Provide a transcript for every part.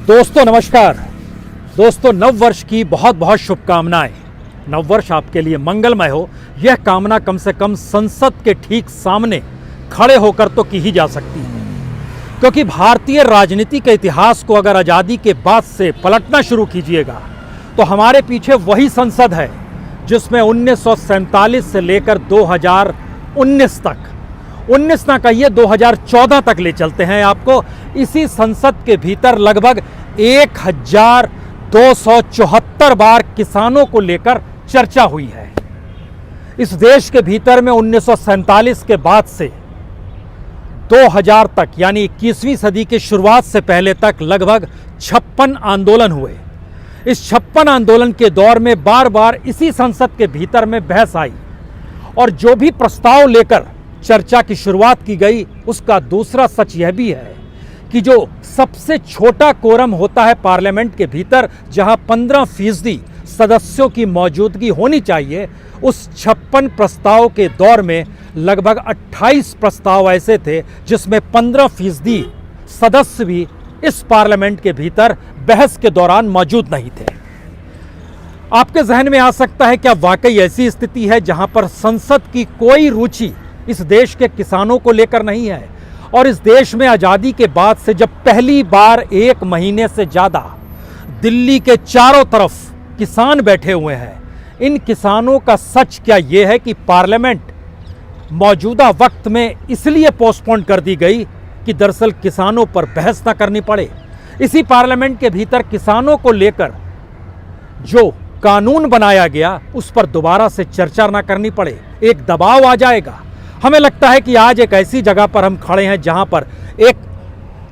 दोस्तों नमस्कार। दोस्तों नव वर्ष की बहुत बहुत शुभकामनाएं। नव वर्ष आपके लिए मंगलमय हो, यह कामना कम से कम संसद के ठीक सामने खड़े होकर तो की ही जा सकती है, क्योंकि भारतीय राजनीति के इतिहास को अगर आज़ादी के बाद से पलटना शुरू कीजिएगा तो हमारे पीछे वही संसद है जिसमें 1947 से लेकर 2019 तक 19 ना कहिए 2014 तक ले चलते हैं आपको। इसी संसद के भीतर लगभग 1274 बार किसानों को लेकर चर्चा हुई है। इस देश के भीतर में 1947 के बाद से 2000 तक यानी 21वीं सदी की शुरुआत से पहले तक लगभग 56 आंदोलन हुए। इस 56 आंदोलन के दौर में बार बार इसी संसद के भीतर में बहस आई और जो भी प्रस्ताव लेकर चर्चा की शुरुआत की गई उसका दूसरा सच यह भी है कि जो सबसे छोटा कोरम होता है पार्लियामेंट के भीतर, जहां 15% सदस्यों की मौजूदगी होनी चाहिए, उस 56 प्रस्ताव के दौर में लगभग 28 प्रस्ताव ऐसे थे जिसमें 15% सदस्य भी इस पार्लियामेंट के भीतर बहस के दौरान मौजूद नहीं थे। आपके जहन में आ सकता है क्या वाकई ऐसी स्थिति है जहां पर संसद की कोई रुचि इस देश के किसानों को लेकर नहीं है? और इस देश में आज़ादी के बाद से जब पहली बार 1 महीने से ज़्यादा दिल्ली के चारों तरफ किसान बैठे हुए हैं, इन किसानों का सच क्या ये है कि पार्लियामेंट मौजूदा वक्त में इसलिए पोस्टपोन कर दी गई कि दरअसल किसानों पर बहस ना करनी पड़े। इसी पार्लियामेंट के भीतर किसानों को लेकर जो कानून बनाया गया उस पर दोबारा से चर्चा ना करनी पड़े, एक दबाव आ जाएगा। हमें लगता है कि आज एक ऐसी जगह पर हम खड़े हैं जहां पर एक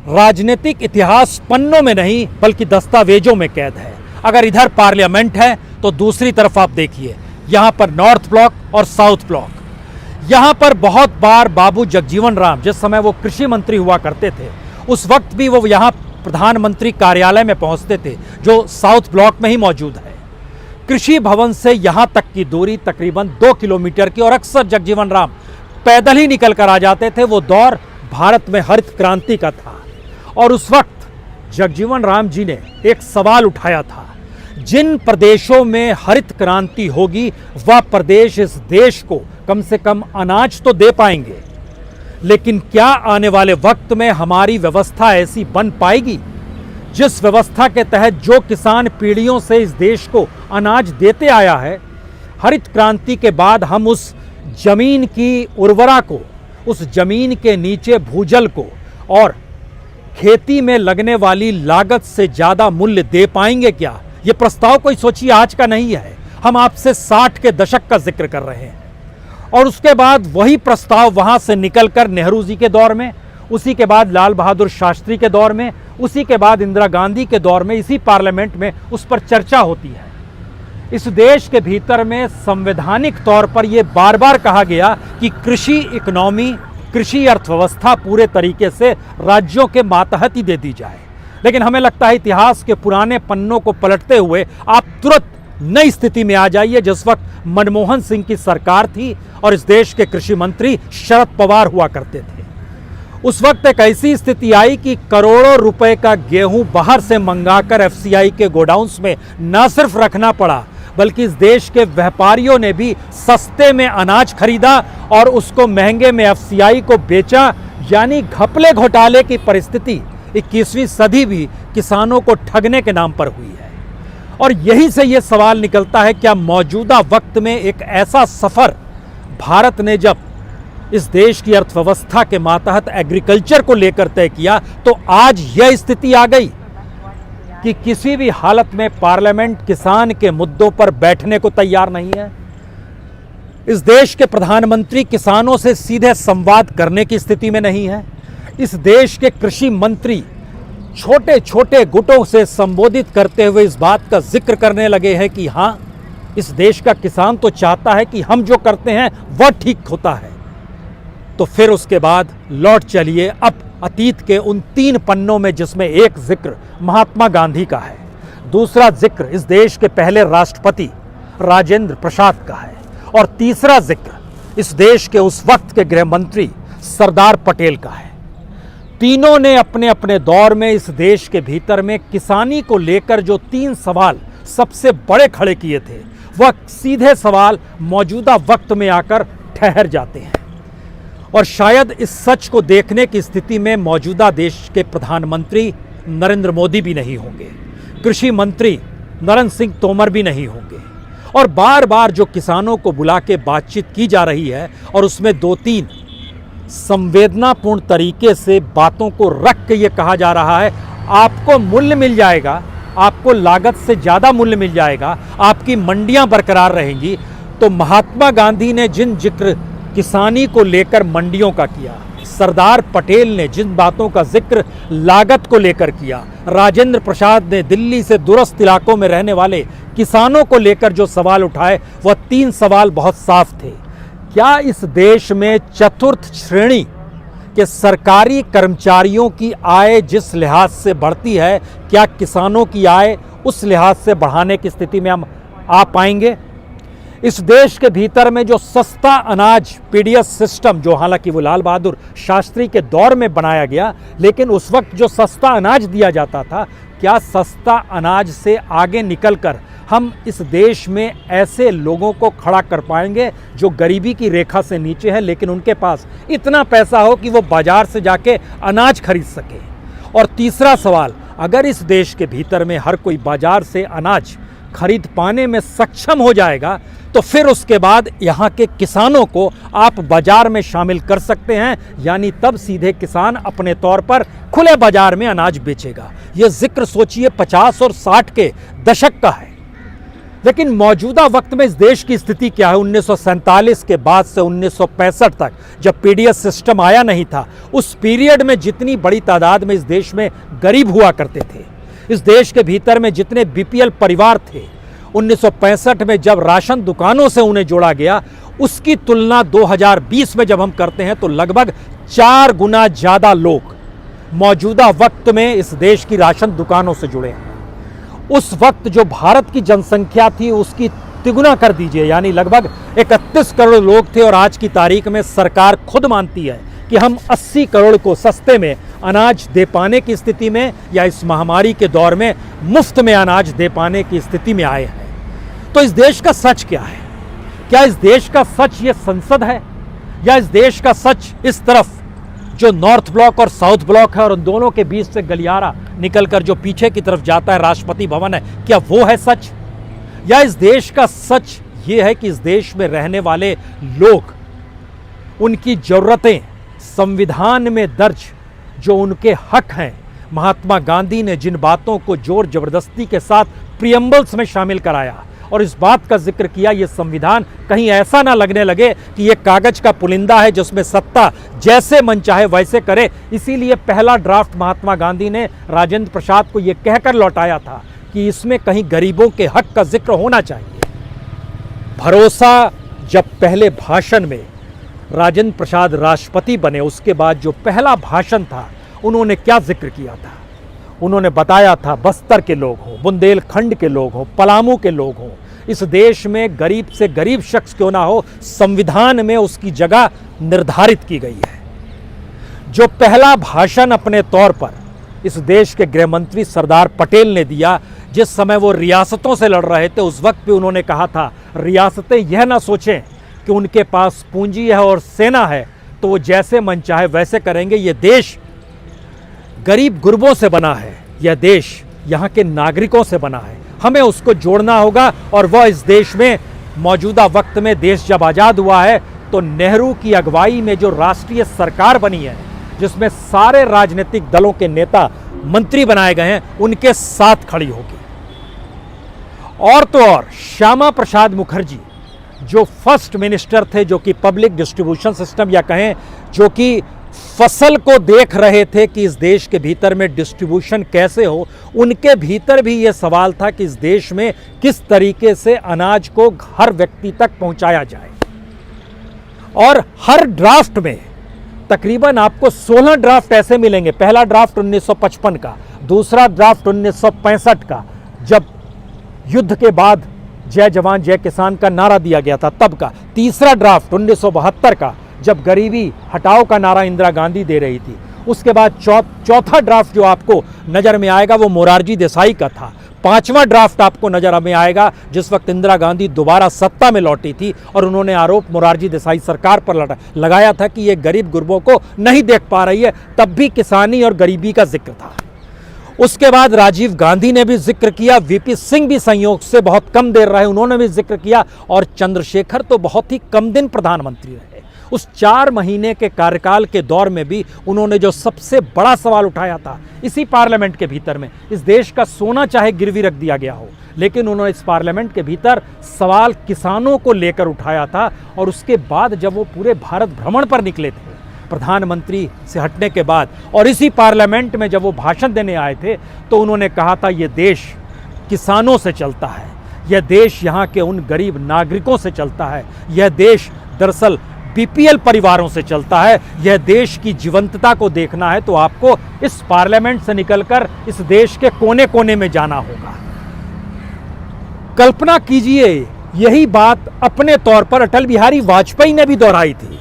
राजनीतिक इतिहास पन्नों में नहीं बल्कि दस्तावेजों में कैद है। अगर इधर पार्लियामेंट है तो दूसरी तरफ आप देखिए, यहां पर नॉर्थ ब्लॉक और साउथ ब्लॉक। यहां पर बहुत बार बाबू जगजीवन राम, जिस समय वो कृषि मंत्री हुआ करते थे, उस वक्त भी वो यहां प्रधानमंत्री कार्यालय में पहुंचते थे जो साउथ ब्लॉक में ही मौजूद है। कृषि भवन से यहां तक की दूरी तकरीबन 2 किलोमीटर की, और अक्सर जगजीवन राम पैदल ही निकल कर आ जाते थे। वो दौर भारत में हरित क्रांति का था और उस वक्त जगजीवन राम जी ने एक सवाल उठाया था, जिन प्रदेशों में हरित क्रांति होगी वह प्रदेश इस देश को कम से कम अनाज तो दे पाएंगे, लेकिन क्या आने वाले वक्त में हमारी व्यवस्था ऐसी बन पाएगी जिस व्यवस्था के तहत जो किसान पीढ़ियों से इस देश को अनाज देते आया है, हरित क्रांति के बाद हम उस जमीन की उर्वरा को, उस जमीन के नीचे भूजल को और खेती में लगने वाली लागत से ज़्यादा मूल्य दे पाएंगे क्या? ये प्रस्ताव कोई सोचिए आज का नहीं है, हम आपसे 60 के दशक का जिक्र कर रहे हैं। और उसके बाद वही प्रस्ताव वहाँ से निकलकर नेहरू जी के दौर में, उसी के बाद लाल बहादुर शास्त्री के दौर में, उसी के बाद इंदिरा गांधी के दौर में इसी पार्लियामेंट में उस पर चर्चा होती है। इस देश के भीतर में संवैधानिक तौर पर यह बार बार कहा गया कि कृषि इकोनॉमी, कृषि अर्थव्यवस्था पूरे तरीके से राज्यों के मातहत ही दे दी जाए। लेकिन हमें लगता है इतिहास के पुराने पन्नों को पलटते हुए आप तुरंत नई स्थिति में आ जाइए जिस वक्त मनमोहन सिंह की सरकार थी और इस देश के कृषि मंत्री शरद पवार हुआ करते थे। उस वक्त एक ऐसी स्थिति आई कि करोड़ों रुपए का गेहूं बाहर से मंगाकर एफसीआई के गोडाउन्स में न सिर्फ रखना पड़ा बल्कि इस देश के व्यापारियों ने भी सस्ते में अनाज खरीदा और उसको महंगे में एफसीआई को बेचा। यानी घपले घोटाले की परिस्थिति 21वीं सदी भी किसानों को ठगने के नाम पर हुई है। और यही से ये सवाल निकलता है, क्या मौजूदा वक्त में एक ऐसा सफर भारत ने जब इस देश की अर्थव्यवस्था के मातहत एग्रीकल्चर को लेकर तय किया तो आज यह स्थिति आ गई कि किसी भी हालत में पार्लियामेंट किसान के मुद्दों पर बैठने को तैयार नहीं है। इस देश के प्रधानमंत्री किसानों से सीधे संवाद करने की स्थिति में नहीं है। इस देश के कृषि मंत्री छोटे छोटे गुटों से संबोधित करते हुए इस बात का जिक्र करने लगे हैं कि हाँ, इस देश का किसान तो चाहता है कि हम जो करते हैं वह ठीक होता है। तो फिर उसके बाद लौट चलिए अब अतीत के उन 3 पन्नों में, जिसमें एक जिक्र महात्मा गांधी का है, दूसरा जिक्र इस देश के पहले राष्ट्रपति राजेंद्र प्रसाद का है और तीसरा जिक्र इस देश के उस वक्त के गृह मंत्री सरदार पटेल का है। तीनों ने अपने अपने दौर में इस देश के भीतर में किसानी को लेकर जो 3 सवाल सबसे बड़े खड़े किए थे, वह सीधे सवाल मौजूदा वक्त में आकर ठहर जाते हैं। और शायद इस सच को देखने की स्थिति में मौजूदा देश के प्रधानमंत्री नरेंद्र मोदी भी नहीं होंगे, कृषि मंत्री नरेंद्र सिंह तोमर भी नहीं होंगे। और बार बार जो किसानों को बुला के बातचीत की जा रही है और उसमें 2-3 संवेदनापूर्ण तरीके से बातों को रख के ये कहा जा रहा है, आपको मूल्य मिल जाएगा, आपको लागत से ज़्यादा मूल्य मिल जाएगा, आपकी मंडियां बरकरार रहेंगी। तो महात्मा गांधी ने जिन जिक्र किसानी को लेकर मंडियों का किया, सरदार पटेल ने जिन बातों का जिक्र लागत को लेकर किया, राजेंद्र प्रसाद ने दिल्ली से दूरस्थ इलाकों में रहने वाले किसानों को लेकर जो सवाल उठाए, वह 3 सवाल बहुत साफ थे। क्या इस देश में चतुर्थ श्रेणी के सरकारी कर्मचारियों की आय जिस लिहाज से बढ़ती है, क्या किसानों की आय उस लिहाज से बढ़ाने की स्थिति में हम आ पाएंगे? इस देश के भीतर में जो सस्ता अनाज पीडीएस सिस्टम, जो हालांकि वो लाल बहादुर शास्त्री के दौर में बनाया गया, लेकिन उस वक्त जो सस्ता अनाज दिया जाता था, क्या सस्ता अनाज से आगे निकलकर हम इस देश में ऐसे लोगों को खड़ा कर पाएंगे जो गरीबी की रेखा से नीचे है, लेकिन उनके पास इतना पैसा हो कि वो बाजार से जाके अनाज खरीद सके? और तीसरा सवाल, अगर इस देश के भीतर में हर कोई बाजार से अनाज खरीद पाने में सक्षम हो जाएगा, तो फिर उसके बाद यहाँ के किसानों को आप बाजार में शामिल कर सकते हैं, यानी तब सीधे किसान अपने तौर पर खुले बाजार में अनाज बेचेगा। यह जिक्र सोचिए 50 और 60 के दशक का है। लेकिन मौजूदा वक्त में इस देश की स्थिति क्या है? 1947 के बाद से 1965 तक जब पीडीएस सिस्टम आया नहीं था, उस पीरियड में जितनी बड़ी तादाद में इस देश में गरीब हुआ करते थे, इस देश के भीतर में जितने बीपीएल परिवार थे, 1965 में जब राशन दुकानों से उन्हें जोड़ा गया, उसकी तुलना 2020 में जब हम करते हैं तो लगभग 4 गुना ज़्यादा लोग मौजूदा वक्त में इस देश की राशन दुकानों से जुड़े हैं। उस वक्त जो भारत की जनसंख्या थी उसकी तिगुना कर दीजिए, यानी लगभग 31 करोड़ लोग थे, और आज की तारीख में सरकार खुद मानती है कि हम 80 करोड़ को सस्ते में अनाज दे पाने की स्थिति में, या इस महामारी के दौर में मुफ्त में अनाज दे पाने की स्थिति में आए हैं। तो इस देश का सच क्या है? क्या इस देश का सच ये संसद है, या इस देश का सच इस तरफ जो नॉर्थ ब्लॉक और साउथ ब्लॉक है और उन दोनों के बीच से गलियारा निकलकर जो पीछे की तरफ जाता है राष्ट्रपति भवन है, क्या वो है सच? या इस देश का सच ये है कि इस देश में रहने वाले लोग, उनकी जरूरतें संविधान में दर्ज जो उनके हक हैं, महात्मा गांधी ने जिन बातों को जोर जबरदस्ती के साथ प्रियम्बल्स में शामिल कराया और इस बात का जिक्र किया, ये संविधान कहीं ऐसा ना लगने लगे कि ये कागज का पुलिंदा है जिसमें सत्ता जैसे मन चाहे वैसे करे। इसीलिए पहला ड्राफ्ट महात्मा गांधी ने राजेंद्र प्रसाद को ये कहकर लौटाया था कि इसमें कहीं गरीबों के हक का जिक्र होना चाहिए। भरोसा जब पहले भाषण में राजेंद्र प्रसाद राष्ट्रपति बने, उसके बाद जो पहला भाषण था, उन्होंने क्या जिक्र किया था? उन्होंने बताया था बस्तर के लोग हों, बुंदेलखंड के लोग हों, पलामू के लोग हों, इस देश में गरीब से गरीब शख्स क्यों ना हो, संविधान में उसकी जगह निर्धारित की गई है। जो पहला भाषण अपने तौर पर इस देश के गृह मंत्री सरदार पटेल ने दिया, जिस समय वो रियासतों से लड़ रहे थे, उस वक्त भी उन्होंने कहा था रियासतें यह ना सोचें कि उनके पास पूंजी है और सेना है तो वो जैसे मन चाहे वैसे करेंगे। ये देश गरीब गुरबों से बना है, यह देश यहाँ के नागरिकों से बना है, हमें उसको जोड़ना होगा। और वह इस देश में मौजूदा वक्त में, देश जब आज़ाद हुआ है तो नेहरू की अगुवाई में जो राष्ट्रीय सरकार बनी है, जिसमें सारे राजनीतिक दलों के नेता मंत्री बनाए गए हैं, उनके साथ खड़ी होगी। और तो और श्यामा प्रसाद मुखर्जी जो फर्स्ट मिनिस्टर थे, जो कि पब्लिक डिस्ट्रीब्यूशन सिस्टम या कहें जो कि फसल को देख रहे थे कि इस देश के भीतर में डिस्ट्रीब्यूशन कैसे हो, उनके भीतर भी ये सवाल था कि इस देश में किस तरीके से अनाज को हर व्यक्ति तक पहुंचाया जाए। और हर ड्राफ्ट में तकरीबन आपको 16 ड्राफ्ट ऐसे मिलेंगे। पहला ड्राफ्ट 1955 का, दूसरा ड्राफ्ट 1965 का, जब युद्ध के बाद जय जवान जय किसान का नारा दिया गया था तब का, तीसरा ड्राफ्ट 1972 का, जब गरीबी हटाओ का नारा इंदिरा गांधी दे रही थी, उसके बाद चौथा ड्राफ्ट जो आपको नज़र में आएगा वो मोरारजी देसाई का था। 5वां ड्राफ्ट आपको नजर में आएगा जिस वक्त इंदिरा गांधी दोबारा सत्ता में लौटी थी और उन्होंने आरोप मोरारजी देसाई सरकार पर लगाया था कि ये गरीब गुरबों को नहीं देख पा रही है। तब भी किसानी और गरीबी का जिक्र था। उसके बाद राजीव गांधी ने भी जिक्र किया, वीपी सिंह भी संयोग से बहुत कम देर रहे, उन्होंने भी जिक्र किया, और चंद्रशेखर तो बहुत ही कम दिन प्रधानमंत्री रहे। उस 4 महीने के कार्यकाल के दौर में भी उन्होंने जो सबसे बड़ा सवाल उठाया था इसी पार्लियामेंट के भीतर में, इस देश का सोना चाहे गिरवी रख दिया गया हो, लेकिन उन्होंने इस पार्लियामेंट के भीतर सवाल किसानों को लेकर उठाया था। और उसके बाद जब वो पूरे भारत भ्रमण पर निकले थे प्रधानमंत्री से हटने के बाद, और इसी पार्लियामेंट में जब वो भाषण देने आए थे, तो उन्होंने कहा था ये देश किसानों से चलता है, यह देश यहाँ के उन गरीब नागरिकों से चलता है, यह देश दरअसल बीपीएल परिवारों से चलता है, यह देश की जीवंतता को देखना है तो आपको इस पार्लियामेंट से निकलकर इस देश के कोने कोने में जाना होगा। कल्पना कीजिए यही बात अपने तौर पर अटल बिहारी वाजपेयी ने भी दोहराई थी।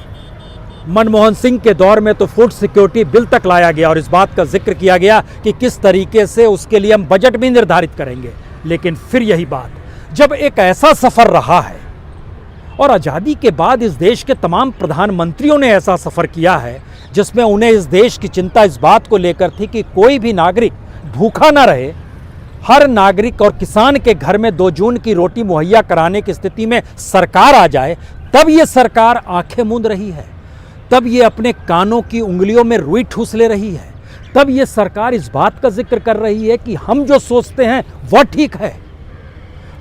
मनमोहन सिंह के दौर में तो फूड सिक्योरिटी बिल तक लाया गया और इस बात का जिक्र किया गया कि किस तरीके से उसके लिए हम बजट भी निर्धारित करेंगे। लेकिन फिर यही बात, जब एक ऐसा सफर रहा है और आज़ादी के बाद इस देश के तमाम प्रधानमंत्रियों ने ऐसा सफर किया है जिसमें उन्हें इस देश की चिंता इस बात को लेकर थी कि कोई भी नागरिक भूखा ना रहे, हर नागरिक और किसान के घर में 2 जून की रोटी मुहैया कराने की स्थिति में सरकार आ जाए, तब ये सरकार आंखें मूंद रही है, तब ये अपने कानों की उंगलियों में रुई ठूस ले रही है, तब ये सरकार इस बात का जिक्र कर रही है कि हम जो सोचते हैं वह ठीक है।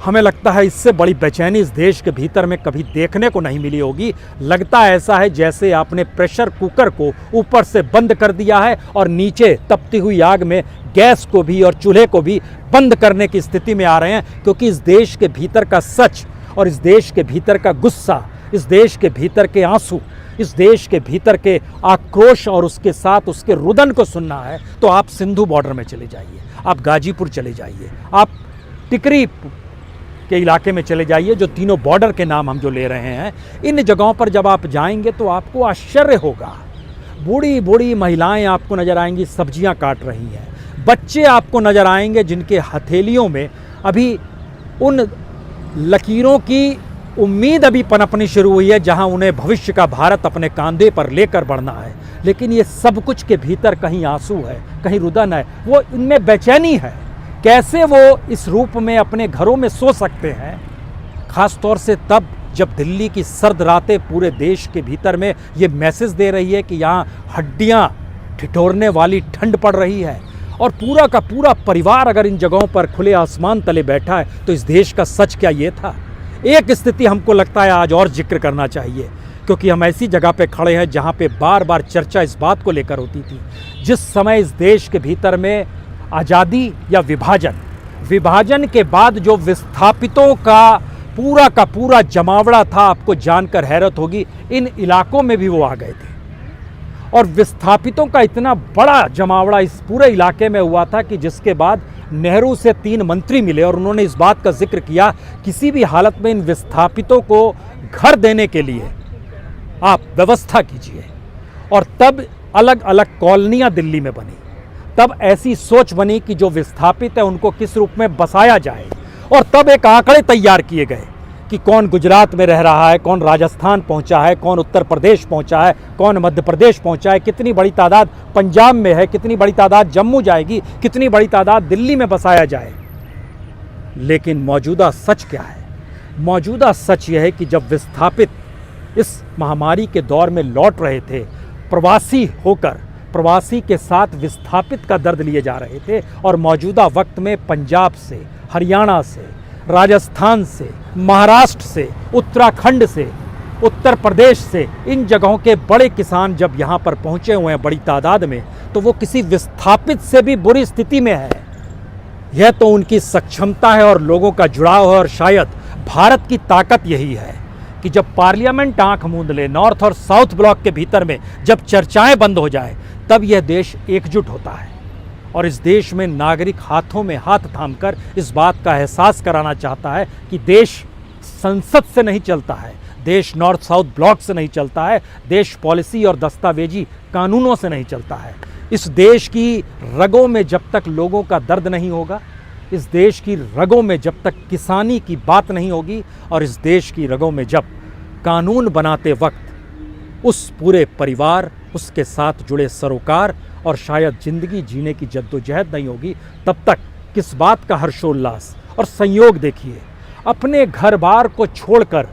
हमें लगता है इससे बड़ी बेचैनी इस देश के भीतर में कभी देखने को नहीं मिली होगी। लगता ऐसा है जैसे आपने प्रेशर कुकर को ऊपर से बंद कर दिया है और नीचे तपती हुई आग में गैस को भी और चूल्हे को भी बंद करने की स्थिति में आ रहे हैं, क्योंकि इस देश के भीतर का सच और इस देश के भीतर का गुस्सा, इस देश के भीतर के आंसू, इस देश के भीतर के आक्रोश और उसके साथ उसके रुदन को सुनना है तो आप सिंधु बॉर्डर में चले जाइए, आप गाजीपुर चले जाइए, आप टिकरी के इलाके में चले जाइए, जो तीनों बॉर्डर के नाम हम जो ले रहे हैं। इन जगहों पर जब आप जाएंगे तो आपको आश्चर्य होगा। बूढ़ी बूढ़ी महिलाएं आपको नजर आएंगी सब्जियां काट रही हैं, बच्चे आपको नजर आएंगे जिनके हथेलियों में अभी उन लकीरों की उम्मीद अभी पनपनी शुरू हुई है जहां उन्हें भविष्य का भारत अपने कंधे पर लेकर बढ़ना है। लेकिन ये सब कुछ के भीतर कहीं आंसू है, कहीं रुदन है, वो इनमें बेचैनी है। कैसे वो इस रूप में अपने घरों में सो सकते हैं, खास तौर से तब जब दिल्ली की सर्द रातें पूरे देश के भीतर में ये मैसेज दे रही है कि यहाँ हड्डियाँ ठिठुरने वाली ठंड पड़ रही है और पूरा का पूरा परिवार अगर इन जगहों पर खुले आसमान तले बैठा है तो इस देश का सच क्या ये था। एक स्थिति हमको लगता है आज और जिक्र करना चाहिए, क्योंकि हम ऐसी जगह पे खड़े हैं जहाँ पे बार बार चर्चा इस बात को लेकर होती थी। जिस समय इस देश के भीतर में आज़ादी या विभाजन के बाद जो विस्थापितों का पूरा जमावड़ा था, आपको जानकर हैरत होगी, इन इलाकों में भी वो आ गए थे और विस्थापितों का इतना बड़ा जमावड़ा इस पूरे इलाके में हुआ था कि जिसके बाद नेहरू से 3 मंत्री मिले और उन्होंने इस बात का जिक्र किया किसी भी हालत में इन विस्थापितों को घर देने के लिए आप व्यवस्था कीजिए। और तब अलग अलग कॉलोनियां दिल्ली में बनी, तब ऐसी सोच बनी कि जो विस्थापित है उनको किस रूप में बसाया जाए, और तब एक आंकड़े तैयार किए गए कि कौन गुजरात में रह रहा है, कौन राजस्थान पहुंचा है, कौन उत्तर प्रदेश पहुंचा है, कौन मध्य प्रदेश पहुंचा है, कितनी बड़ी तादाद पंजाब में है, कितनी बड़ी तादाद जम्मू जाएगी, कितनी बड़ी तादाद दिल्ली में बसाया जाए। लेकिन मौजूदा सच क्या है? मौजूदा सच यह है कि जब विस्थापित इस महामारी के दौर में लौट रहे थे, प्रवासी होकर प्रवासी के साथ विस्थापित का दर्द लिए जा रहे थे, और मौजूदा वक्त में पंजाब से, हरियाणा से, राजस्थान से, महाराष्ट्र से, उत्तराखंड से, उत्तर प्रदेश से, इन जगहों के बड़े किसान जब यहाँ पर पहुँचे हुए हैं बड़ी तादाद में, तो वो किसी विस्थापित से भी बुरी स्थिति में है। यह तो उनकी सक्षमता है और लोगों का जुड़ाव है, और शायद भारत की ताकत यही है कि जब पार्लियामेंट आंख मूंद ले, नॉर्थ और साउथ ब्लॉक के भीतर में जब चर्चाएं बंद हो जाए, तब यह देश एकजुट होता है। और इस देश में नागरिक हाथों में हाथ थामकर इस बात का एहसास कराना चाहता है कि देश संसद से नहीं चलता है, देश नॉर्थ साउथ ब्लॉक से नहीं चलता है, देश पॉलिसी और दस्तावेजी कानूनों से नहीं चलता है। इस देश की रगों में जब तक लोगों का दर्द नहीं होगा, इस देश की रगों में जब तक किसानी की बात नहीं होगी, और इस देश की रगों में जब कानून बनाते वक्त उस पूरे परिवार, उसके साथ जुड़े सरोकार और शायद ज़िंदगी जीने की जद्दोजहद नहीं होगी, तब तक किस बात का हर्षोल्लास और संयोग। देखिए, अपने घर बार को छोड़कर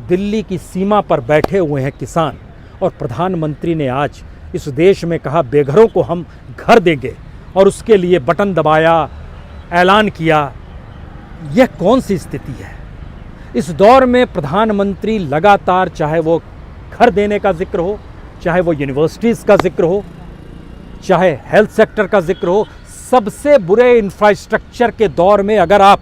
दिल्ली की सीमा पर बैठे हुए हैं किसान, और प्रधानमंत्री ने आज इस देश में कहा बेघरों को हम घर देंगे, और उसके लिए बटन दबाया, ऐलान किया। यह कौन सी स्थिति है? इस दौर में प्रधानमंत्री लगातार, चाहे वो घर देने का जिक्र हो, चाहे वो यूनिवर्सिटीज़ का जिक्र हो, चाहे हेल्थ सेक्टर का जिक्र हो, सबसे बुरे इंफ्रास्ट्रक्चर के दौर में अगर आप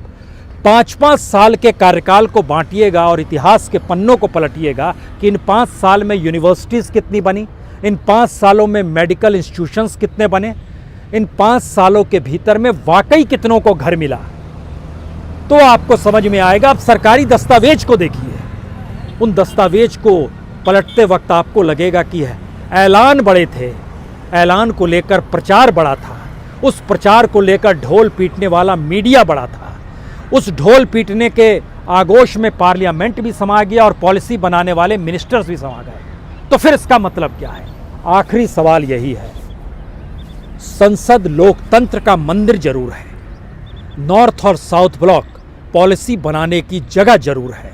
5-5 साल के कार्यकाल को बांटिएगा और इतिहास के पन्नों को पलटिएगा कि इन 5 साल में यूनिवर्सिटीज़ कितनी बनी, इन 5 सालों में मेडिकल इंस्टीट्यूशंस कितने बने, इन 5 सालों के भीतर में वाकई कितनों को घर मिला, तो आपको समझ में आएगा। अब सरकारी दस्तावेज को देखिए, उन दस्तावेज को पलटते वक्त आपको लगेगा कि ऐलान बड़े थे, ऐलान को लेकर प्रचार बड़ा था, उस प्रचार को लेकर ढोल पीटने वाला मीडिया बड़ा था, उस ढोल पीटने के आगोश में पार्लियामेंट भी समा गया और पॉलिसी बनाने वाले मिनिस्टर्स भी समा गए। तो फिर इसका मतलब क्या है? आखिरी सवाल यही है, संसद लोकतंत्र का मंदिर जरूर है, नॉर्थ और साउथ ब्लॉक पॉलिसी बनाने की जगह जरूर है,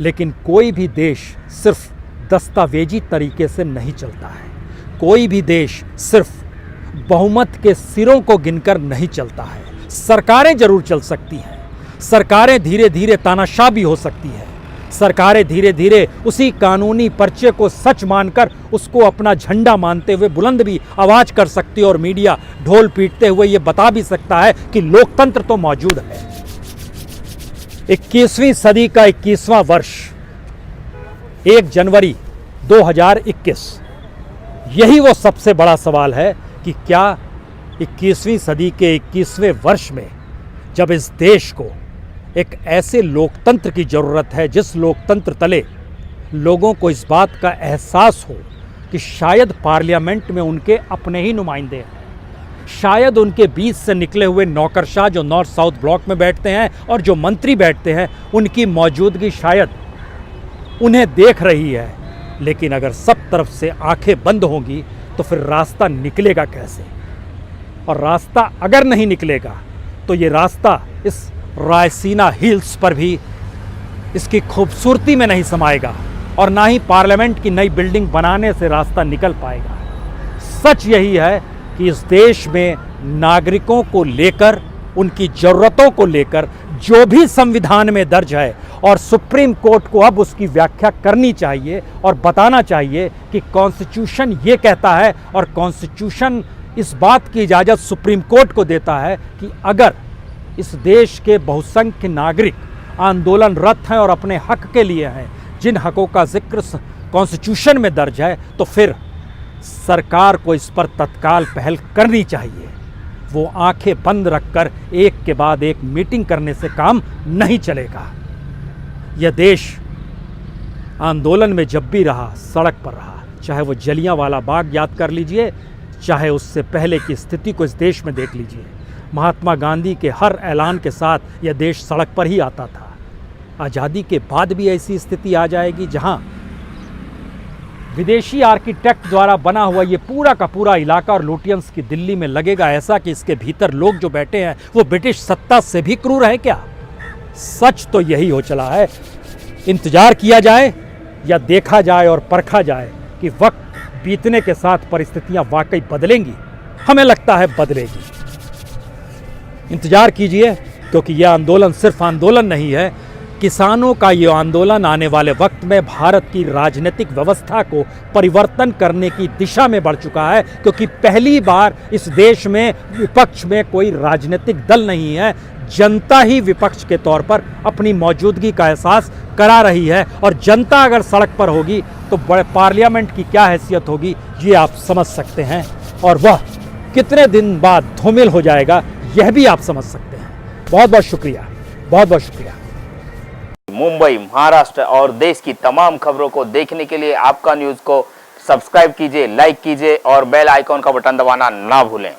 लेकिन कोई भी देश सिर्फ दस्तावेजी तरीके से नहीं चलता है, कोई भी देश सिर्फ बहुमत के सिरों को गिनकर नहीं चलता है। सरकारें जरूर चल सकती हैं, सरकारें धीरे धीरे तानाशाह भी हो सकती है, सरकारें धीरे धीरे उसी कानूनी पर्चे को सच मानकर उसको अपना झंडा मानते हुए बुलंद भी आवाज कर सकती है, और मीडिया ढोल पीटते हुए ये बता भी सकता है कि लोकतंत्र तो मौजूद है। 21वीं सदी का 21वां वर्ष 1 जनवरी 2021, यही वो सबसे बड़ा सवाल है कि क्या 21वीं सदी के 21वें वर्ष में, जब इस देश को एक ऐसे लोकतंत्र की ज़रूरत है जिस लोकतंत्र तले लोगों को इस बात का एहसास हो कि शायद पार्लियामेंट में उनके अपने ही नुमाइंदे हैं, शायद उनके बीच से निकले हुए नौकरशाह जो नॉर्थ साउथ ब्लॉक में बैठते हैं और जो मंत्री बैठते हैं, उनकी मौजूदगी शायद उन्हें देख रही है, लेकिन अगर सब तरफ से आंखें बंद होंगी तो फिर रास्ता निकलेगा कैसे? और रास्ता अगर नहीं निकलेगा तो ये रास्ता इस रायसीना हिल्स पर भी इसकी खूबसूरती में नहीं समाएगा, और ना ही पार्लियामेंट की नई बिल्डिंग बनाने से रास्ता निकल पाएगा। सच यही है कि इस देश में नागरिकों को लेकर, उनकी ज़रूरतों को लेकर जो भी संविधान में दर्ज है, और सुप्रीम कोर्ट को अब उसकी व्याख्या करनी चाहिए और बताना चाहिए कि कॉन्स्टिट्यूशन ये कहता है, और कॉन्स्टिट्यूशन इस बात की इजाज़त सुप्रीम कोर्ट को देता है कि अगर इस देश के बहुसंख्य नागरिक आंदोलनरत हैं और अपने हक के लिए हैं, जिन हकों का जिक्र कॉन्स्टिट्यूशन में दर्ज है, तो फिर सरकार को इस पर तत्काल पहल करनी चाहिए। वो आंखें बंद रखकर एक के बाद एक मीटिंग करने से काम नहीं चलेगा। यह देश आंदोलन में जब भी रहा, सड़क पर रहा, चाहे वो जलियांवाला बाग याद कर लीजिए, चाहे उससे पहले की स्थिति को इस देश में देख लीजिए। महात्मा गांधी के हर ऐलान के साथ यह देश सड़क पर ही आता था। आज़ादी के बाद भी ऐसी स्थिति आ जाएगी जहां विदेशी आर्किटेक्ट द्वारा बना हुआ ये पूरा का पूरा इलाका और लुटियंस की दिल्ली में लगेगा ऐसा कि इसके भीतर लोग जो बैठे हैं वो ब्रिटिश सत्ता से भी क्रूर है क्या? सच तो यही हो चला है। इंतजार किया जाए या देखा जाए और परखा जाए कि वक्त बीतने के साथ परिस्थितियां वाकई बदलेंगी। हमें लगता है बदलेगी। इंतजार कीजिए, क्योंकि यह आंदोलन सिर्फ आंदोलन नहीं है। किसानों का ये आंदोलन आने वाले वक्त में भारत की राजनीतिक व्यवस्था को परिवर्तन करने की दिशा में बढ़ चुका है, क्योंकि पहली बार इस देश में विपक्ष में कोई राजनीतिक दल नहीं है। जनता ही विपक्ष के तौर पर अपनी मौजूदगी का एहसास करा रही है, और जनता अगर सड़क पर होगी तो बड़े पार्लियामेंट की क्या हैसियत होगी ये आप समझ सकते हैं, और वह कितने दिन बाद धूमिल हो जाएगा यह भी आप समझ सकते हैं। बहुत बहुत शुक्रिया, बहुत बहुत शुक्रिया। मुंबई, महाराष्ट्र और देश की तमाम खबरों को देखने के लिए आपका न्यूज़ को सब्सक्राइब कीजिए, लाइक कीजिए और बेल आइकॉन का बटन दबाना ना भूलें।